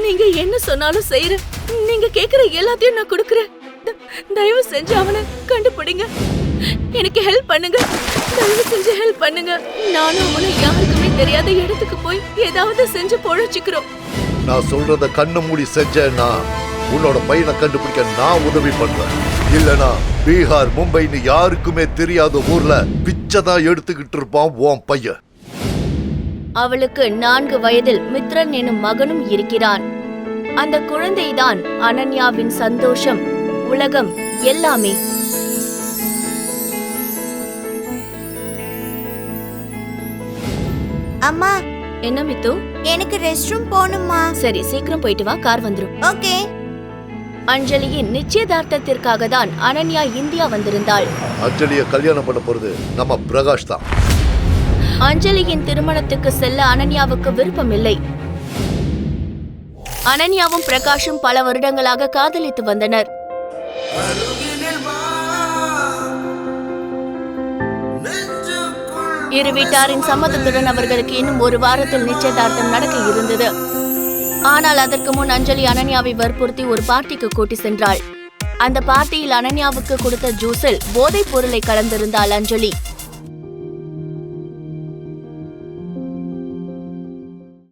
நீங்க என்ன சொன்னாலும் செய்யறேன். நீங்க கேக்குற எல்லாத்தையும் நான் கொடுக்கறேன். தயவு செஞ்சு அவனை கண்டுபிடிங்க. எனக்கு ஹெல்ப் பண்ணுங்க. தயவு செஞ்சு ஹெல்ப் பண்ணுங்க. நானும் அவனும் யாருக்குமே தெரியாத இடத்துக்கு போய் ஏதாவது செஞ்சு பொழைச்சுக்கிறோம். நான் சொல்றத கண்ணு மூடி செஞ்சேன்னா உன்னோட பையனை கண்டுபிடிக்க நான் உதவி பண்றேன். இல்லனா பீகார் மும்பைன்னு யாருக்குமே தெரியாத ஊர்ல பிச்சைதான் எடுத்துக்கிட்டு இருப்பான் உன் பையன். அவளுக்கு 4 வயதில் மித்ரன் எனும் மகனும் இருக்கிறான். அந்த குழந்தைதான் அனன்யாவின் சந்தோஷம், உலகம், எல்லாமே. அம்மா, என்ன மித்து? எனக்கு ரெஸ்ட் ரூம் போகணுமா? சரி, சீக்கிரம் போயிட்டு வா, கார் வந்துரும். ஓகே. அஞ்சலியின் நிச்சயதார்த்தத்திற்காக தான் அனன்யா இந்தியா வந்திருந்தாள். அஞ்சலிய கல்யாணம் பண்ண போறது நம்ம பிரகாஷ் தான். அஞ்சலியின் திருமணத்துக்கு செல்ல அனன்யாவுக்கு விருப்பம் இல்லை. அனன்யாவும் பிரகாஷும் பல வருடங்களாக காதலித்து வந்தனர். இரு வீட்டாரின் சம்மதத்துடன் அவர்களுக்கு இன்னும் 1 வாரத்தில் நிச்சயதார்த்தம் நடக்க இருந்தது. ஆனால் அதற்கு முன் அஞ்சலி அனன்யாவை வற்புறுத்தி ஒரு பார்ட்டிக்கு கூட்டி சென்றாள். அந்த பார்ட்டியில் அனன்யாவுக்கு கொடுத்த ஜூஸில் போதைப் பொருளை கலந்திருந்தாள் அஞ்சலி.